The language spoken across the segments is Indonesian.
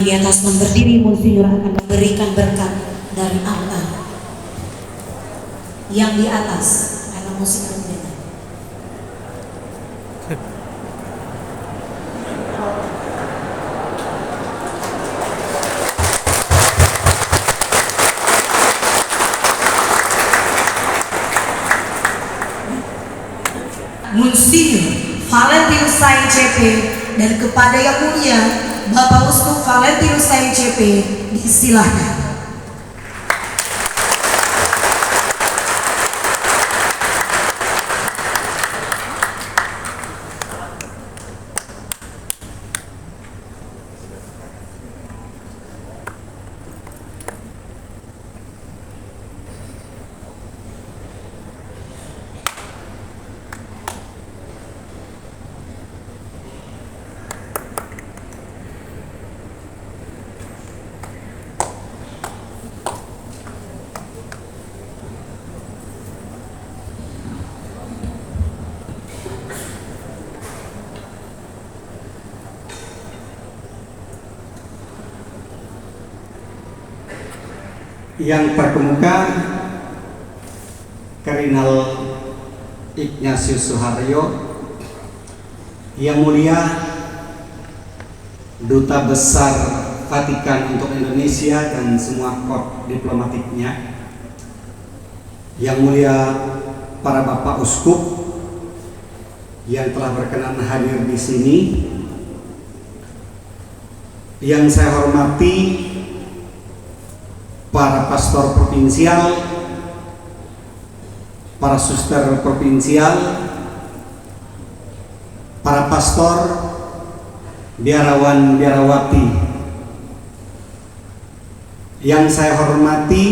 Di atas yang berdiri, Monsinyur akan memberikan berkat dari Allah yang di atas karena musik berbeda. Monsinyur Valentinus Sain CP dan kepada yang mulia Bapak Uskup Valentinus Sain CP disilahkan. Yang terkemuka Kardinal Ignatius Suharyo, Yang Mulia Duta Besar Vatikan untuk Indonesia dan semua korps diplomatiknya, Yang Mulia para Bapak Uskup yang telah berkenan hadir di sini, yang saya hormati para pastor provinsial, para suster provinsial, para pastor, biarawan biarawati, yang saya hormati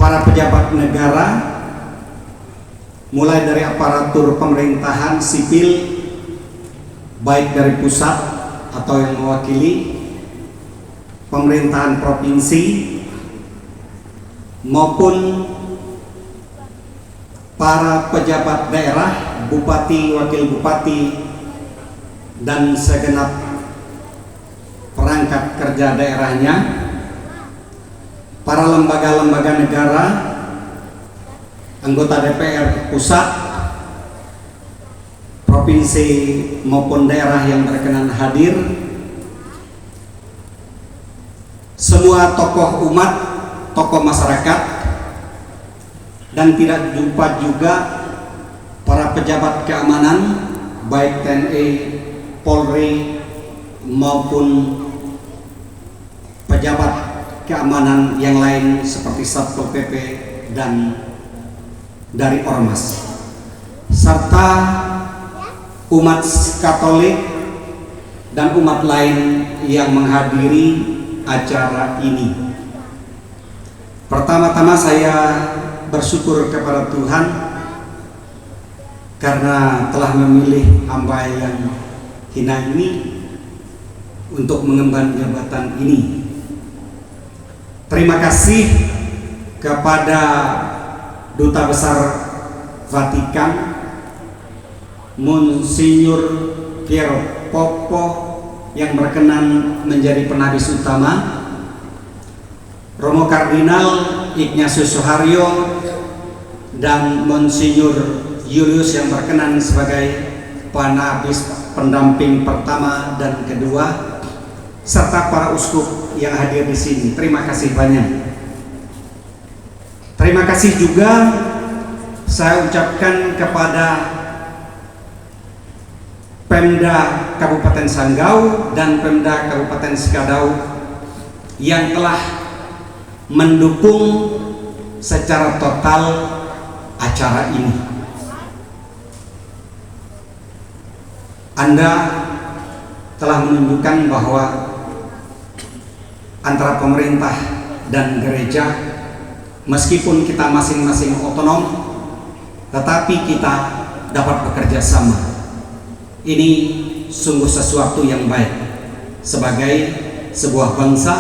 para pejabat negara, mulai dari aparatur pemerintahan sipil, baik dari pusat atau yang mewakili pemerintahan provinsi maupun para pejabat daerah, bupati, wakil bupati, dan segenap perangkat kerja daerahnya, para lembaga-lembaga negara, anggota DPR pusat, provinsi maupun daerah yang berkenan hadir, semua tokoh umat, tokoh masyarakat, dan tidak lupa juga para pejabat keamanan baik TNI, Polri maupun pejabat keamanan yang lain seperti Satpol PP dan dari Ormas, serta umat Katolik dan umat lain yang menghadiri acara ini. Pertama-tama saya bersyukur kepada Tuhan karena telah memilih hamba yang hina ini untuk mengemban jabatan ini. Terima kasih kepada Duta Besar Vatikan Monsinyur Piero Popo yang berkenan menjadi penabis utama, Romo Kardinal Ignatius Suharyo dan Monsinyur Julius yang berkenan sebagai penabis pendamping pertama dan kedua, serta para uskup yang hadir di sini. Terima kasih banyak. Terima kasih juga saya ucapkan kepada Pemda Kabupaten Sanggau dan Pemda Kabupaten Sekadau yang telah mendukung secara total acara ini. Anda telah menunjukkan bahwa antara pemerintah dan gereja, meskipun kita masing-masing otonom, tetapi kita dapat bekerja sama. Ini sungguh sesuatu yang baik sebagai sebuah bangsa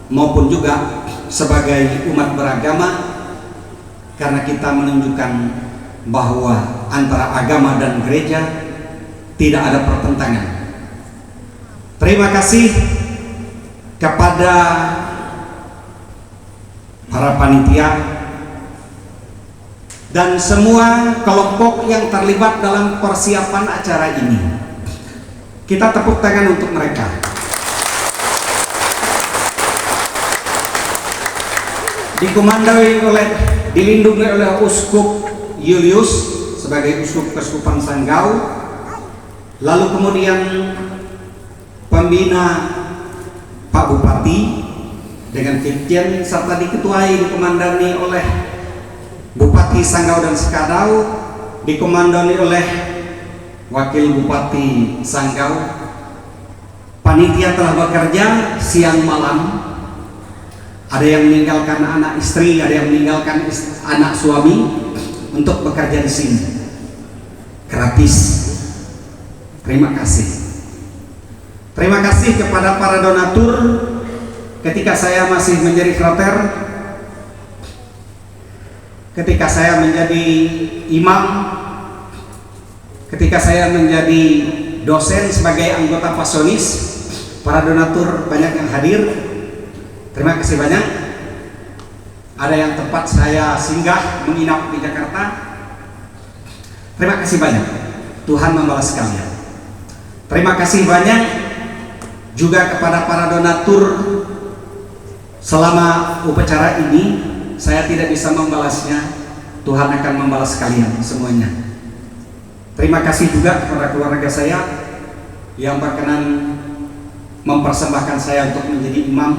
maupun juga sebagai umat beragama, karena kita menunjukkan bahwa antara agama dan gereja tidak ada pertentangan. Terima kasih kepada para panitia dan semua kelompok yang terlibat dalam persiapan acara ini. Kita tepuk tangan untuk mereka. Dilindungi oleh Uskup Julius sebagai Uskup Keuskupan Sanggau, lalu kemudian pembina Pak Bupati dengan Kitjen, serta dikomandani oleh Bupati Sanggau dan Sekadau, dikomandani oleh Wakil Bupati Sanggau. Panitia telah bekerja siang malam. Ada yang meninggalkan anak istri, ada yang meninggalkan anak suami untuk bekerja di sini gratis. Terima kasih. Terima kasih kepada para donatur. Ketika saya masih menjadi frater, ketika saya menjadi imam, ketika saya menjadi dosen sebagai anggota pasonis, para donatur banyak yang hadir. Terima kasih banyak. Ada yang tempat saya singgah menginap di Jakarta. Terima kasih banyak. Tuhan membalas kalian. Terima kasih banyak juga kepada para donatur. Selama upacara ini saya tidak bisa membalasnya. Tuhan akan membalas kalian semuanya. Terima kasih juga kepada keluarga saya yang berkenan mempersembahkan saya untuk menjadi imam,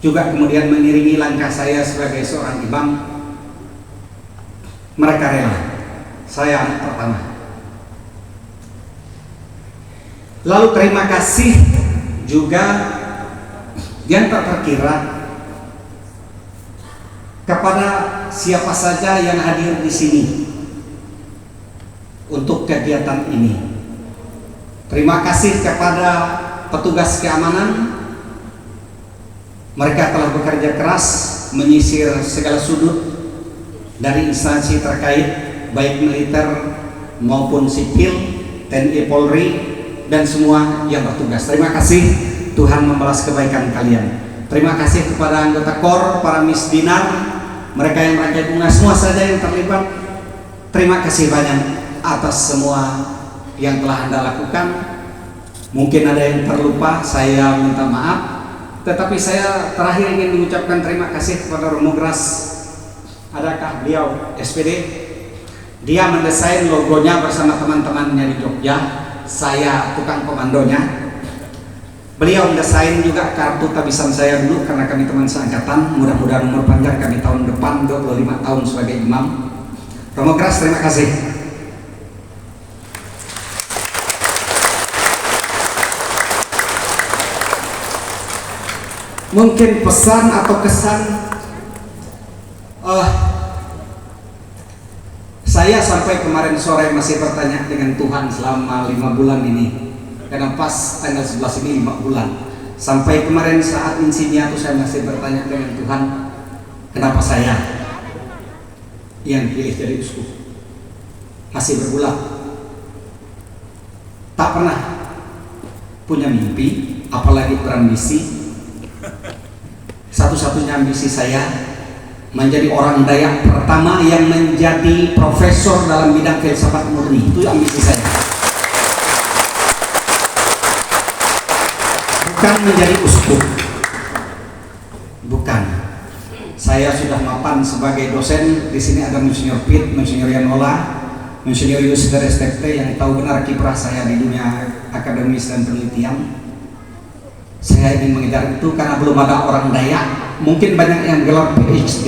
juga kemudian mengiringi langkah saya sebagai seorang imam. Mereka rela. Saya anak pertama. Lalu terima kasih juga yang tak terkira kepada siapa saja yang hadir di sini untuk kegiatan ini. Terima kasih kepada petugas keamanan. Mereka telah bekerja keras menyisir segala sudut dari instansi terkait, baik militer maupun sipil, TNI, Polri, dan semua yang bertugas. Terima kasih, Tuhan membalas kebaikan kalian. Terima kasih kepada anggota KOR, para misdinar, mereka yang merakyat bunga, semua saja yang terlibat. Terima kasih banyak atas semua yang telah Anda lakukan. Mungkin ada yang terlupa, saya minta maaf. Tetapi saya terakhir ingin mengucapkan terima kasih kepada Romo Gras. Adakah beliau SPD? Dia mendesain logonya bersama teman-temannya di Jogja. Saya tukang komandonya. Beliau mendesain juga kartu tabisan saya dulu karena kami teman seangkatan. Mudah-mudahan umur panjang kami tahun depan 25 tahun sebagai imam. Romo Gras, terima kasih. Mungkin pesan atau kesan, saya sampai kemarin sore masih bertanya dengan Tuhan selama 5 bulan ini, karena pas tanggal 11 ini 5 bulan. Sampai kemarin saat insinya tuh saya masih bertanya dengan Tuhan, kenapa saya yang pilih jadi uskup? Masih bergulat, tak pernah punya mimpi, apalagi berambisi. Satu-satunya ambisi saya menjadi orang Dayak pertama yang menjadi profesor dalam bidang filsafat murni. Itu ambisi saya. Bukan menjadi uskup. Bukan. Saya sudah mapan sebagai dosen. Di sini ada Monsignor Pitt, Monsignor Yanola, Monsignor Yusder STP yang tahu benar kiprah saya di dunia akademis dan penelitian. Saya ingin mengejar itu karena belum ada orang Dayak. Mungkin banyak yang gelar PhD,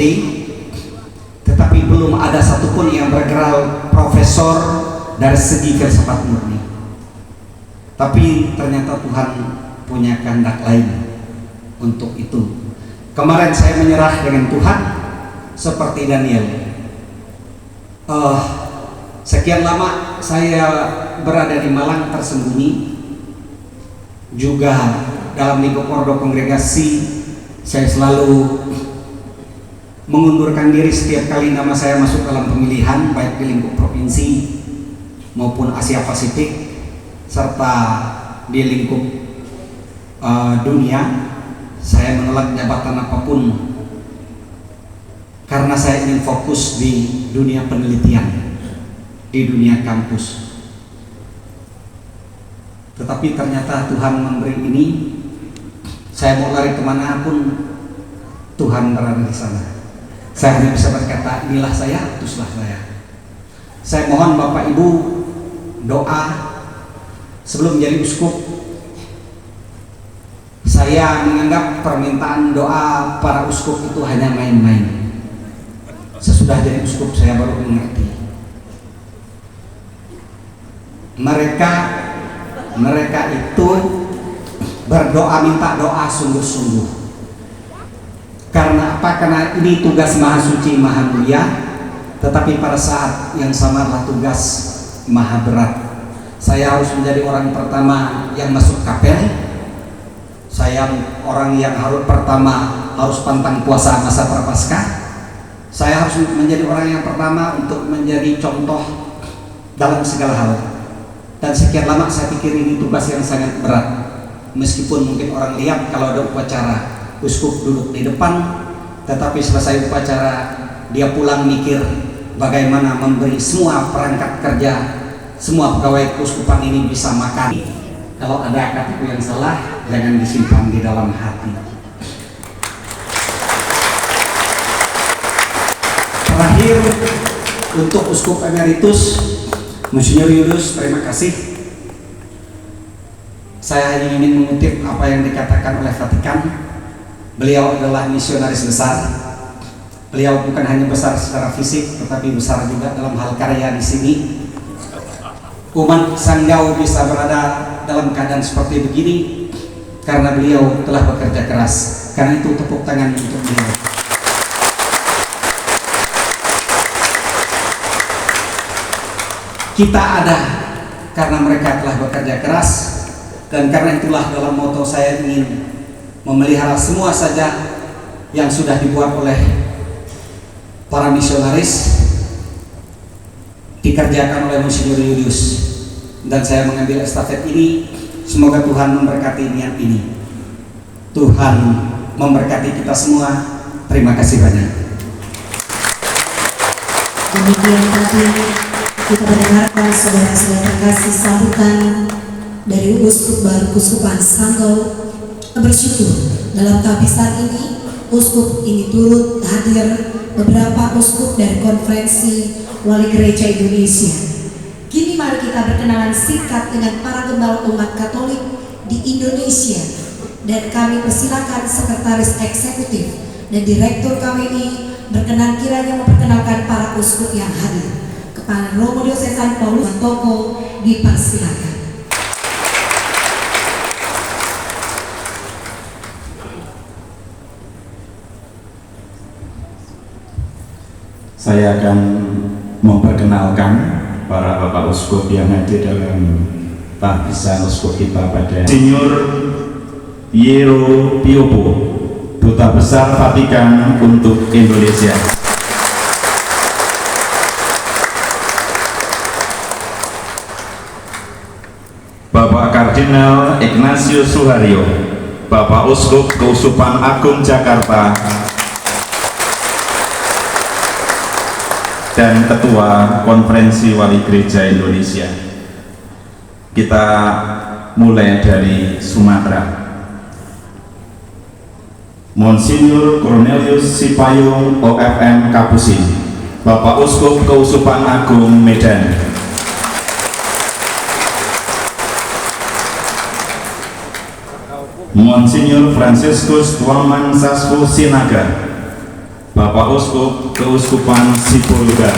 tetapi belum ada satupun yang bergelar profesor dari segi filsafat murni. Tapi ternyata Tuhan punya kehendak lain untuk itu. Kemarin saya menyerah dengan Tuhan seperti Daniel. Sekian lama saya berada di Malang tersembunyi, juga dalam lingkup ordo kongregasi saya selalu mengundurkan diri setiap kali nama saya masuk dalam pemilihan, baik di lingkup provinsi maupun Asia Pasifik, serta di lingkup dunia, saya menolak jabatan apapun karena saya ingin fokus di dunia penelitian, di dunia kampus. Tetapi ternyata Tuhan memberi ini, saya mau lari kemana pun Tuhan berada di sana. Saya hanya bisa berkata, inilah saya, utuslah saya. Saya mohon Bapak Ibu doa sebelum menjadi uskup. Saya menganggap permintaan doa para uskup itu hanya main-main. Sesudah jadi uskup saya baru mengerti. Mereka itu berdoa, minta doa sungguh-sungguh. Karena apa? Karena ini tugas Maha Suci, Maha Mulia, tetapi pada saat yang sama adalah tugas Maha Berat. Saya harus menjadi orang pertama yang masuk kapel. Saya orang yang pertama harus pantang puasa masa prapaskah. Saya harus menjadi orang yang pertama untuk menjadi contoh dalam segala hal. Dan sekian lama saya pikir ini tugas yang sangat berat. Meskipun mungkin orang lihat kalau ada upacara uskup duduk di depan, tetapi selesai upacara dia pulang mikir bagaimana memberi semua perangkat kerja, semua pegawai keuskupan ini bisa makan. Kalau ada kataku yang salah, jangan disimpan di dalam hati. Terakhir, untuk Uskup Emeritus Monsinyur Julius, terima kasih. Saya hanya ingin mengutip apa yang dikatakan oleh Vatikan. Beliau adalah misionaris besar. Beliau bukan hanya besar secara fisik, tetapi besar juga dalam hal karya di sini. Umat Sanggau bisa berada dalam keadaan seperti begini karena beliau telah bekerja keras. Karena itu tepuk tangan untuk beliau. Kita ada karena mereka telah bekerja keras, dan karena itulah dalam moto saya ingin memelihara semua saja yang sudah dibuat oleh para misionaris, dikerjakan oleh Monsinyur Julius, dan saya mengambil estafet ini. Semoga Tuhan memberkati niat ini. Tuhan memberkati kita semua. Terima kasih banyak. Demikian tadi kita mendengarkan saudara-saudara terkasih sambutan dari Uskup Baru Keuskupan Sanggau. Bersyukur dalam kehabisan ini uskup ini turut hadir beberapa uskup dari Konferensi Wali Gereja Indonesia. Kini mari kita berkenalan singkat dengan para gembala umat Katolik di Indonesia, dan kami persilakan Sekretaris Eksekutif dan Direktur KWI berkenan kiranya memperkenalkan para uskup yang hadir. Kepala Romo Diosesan Paulus Toko dipersilakan. Saya akan memperkenalkan para Bapak Uskup yang hadir dalam tahbisan Uskup kita pada Monsinyur Piero Piopo, Duta Besar Vatikan untuk Indonesia. Bapak Kardinal Ignatius Suharyo, Bapak Uskup Keuskupan Agung Jakarta dan Ketua Konferensi Wali Gereja Indonesia. Kita mulai dari Sumatera. Monsinyur Cornelius Sipayung OFM Kapusin, Bapak Uskup Keuskupan Agung Medan. Monsinyur Franciscus Tuaman Sasfu Sinaga, Bapak Uskup Keuskupan Sibolga.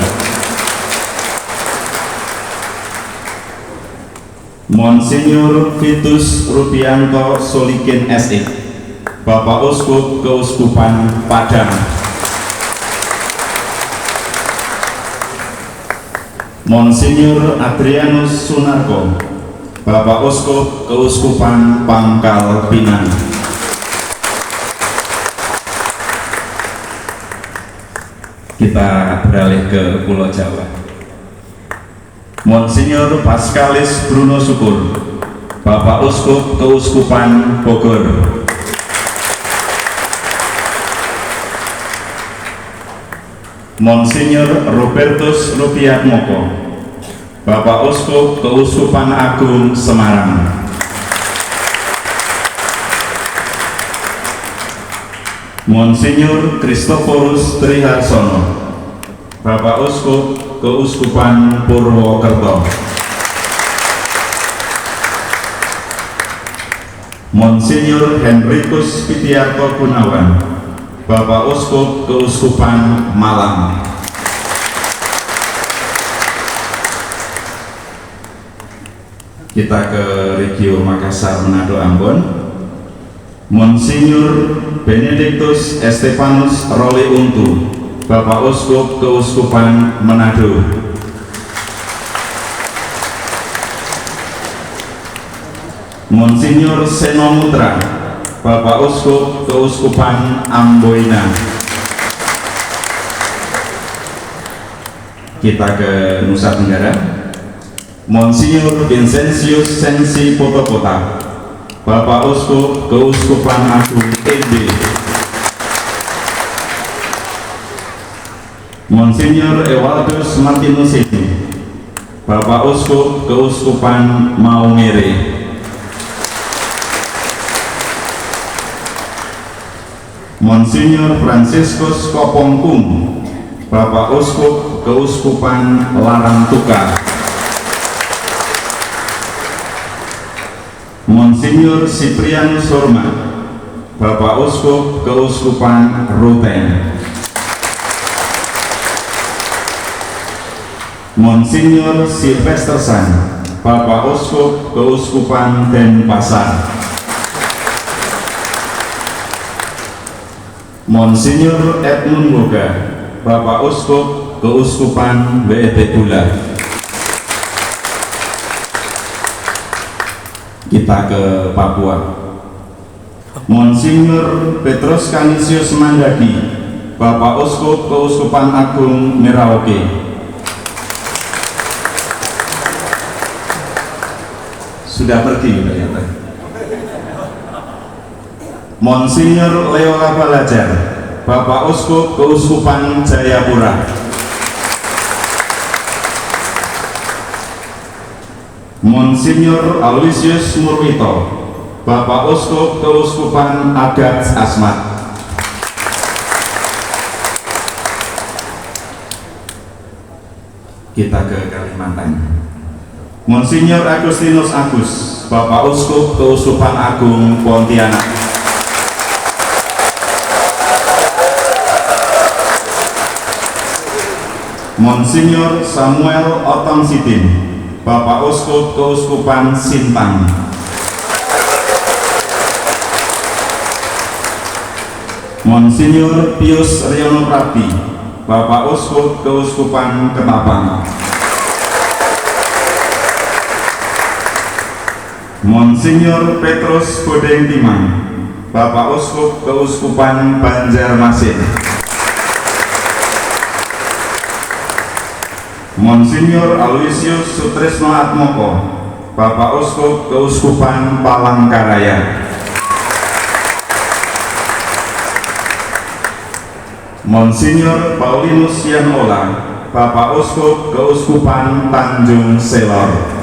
Monsinyur Vitus Rubianto Solikin SI, Bapak Uskup Keuskupan Padang. Monsinyur Adrianus Sunarko, Bapak Uskup Keuskupan Pangkal Pinang. Kita beralih ke Pulau Jawa. Monsinyur Pascalis Bruno Syukur, Bapak Uskup Keuskupan Bogor, Monsinyur Robertus Rudiatmoko, Bapak Uskup Keuskupan Agung Semarang, Monsinyur Kristoforus Triharsono, Bapak Uskup Keuskupan Purwokerto, Monsinyur Henrikus Pitiarto Gunawan, Bapak Uskup Keuskupan Malang, kita ke Regio Makassar, Manado, Ambon, Monsinyur Benedictus Estefanus Roli Untu, Bapak Uskup Keuskupan Manado, Monsinyur Seno Mutra, Bapak Uskup Keuskupan Amboina. Kita ke Nusa Tenggara, Monsinyur Vincentius Sensi Potokota, Bapak Uskup Keuskupan Agung ND, Monsinyur Ewaldus Martinus ini, Bapak Uskup Keuskupan Maumere, Monsinyur Franciscus Kopongkung, Bapak Uskup Keuskupan Larangtuka, Monsinyur Cyprianus Hormat, Bapak Uskup Keuskupan Ruteng, Monsinyur Silvestersan, Bapak Uskup Keuskupan Denpasar, Monsinyur Edmund Moga, Bapak Uskup Keuskupan WT Bula. Kita ke Papua, Monsinyur Petrus Canisius Mandagi, Bapak Uskup Keuskupan Agung Merauke, sudah pergi ternyata. Monsinyur Leo Balajar, Bapak Uskup Keuskupan Jayapura, Monsinyur Aloysius Murwito, Bapak Uskup Keuskupan Agats Asmat, kita ke Kalimantan, Monsinyur Agustinus Agus, Bapak Uskup Keuskupan Agung Pontianak, Monsinyur Samuel Otong Sidin, Bapak Uskup Keuskupan Sintang, Monsinyur Pius Riono Prati, Bapak Uskup Keuskupan Ketapang, Monsinyur Petrus Bodeng Timang, Bapak Uskup Keuskupan Banjarmasin, Monsinyur Aloysius Sutrisno Atmoko, Bapak Uskup Keuskupan Palangkaraya, Monsinyur Paulinus Yanola, Bapak Uskup Keuskupan Tanjung Selor.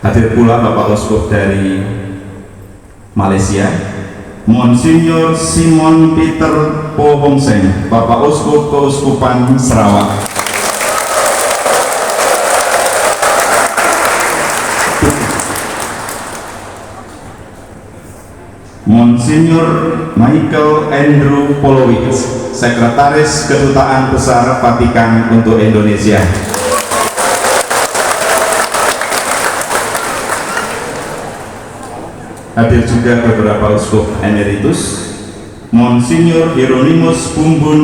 Hadir pula Bapak Uskup dari Malaysia, Monsinyur Simon Peter Pohongseng, Bapak Uskup Keuskupan Sarawak. Monsinyur Michael Andrew Polowicz, Sekretaris Kedutaan Besar Vatikan untuk Indonesia. Hadir juga beberapa uskup emeritus, Monsinyur Hieronymus Bumbun,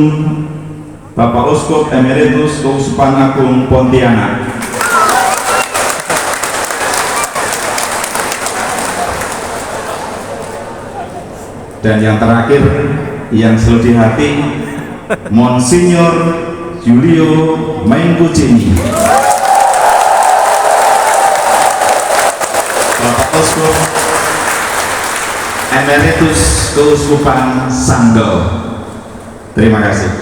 Bapak Uskup Emeritus Keuskupan Agung Pontianak, dan yang terakhir yang selalu di hati, Monsinyur Julio Mengkucini, Bapak Uskup Emeritus Keuskupan Sanggau. Terima kasih.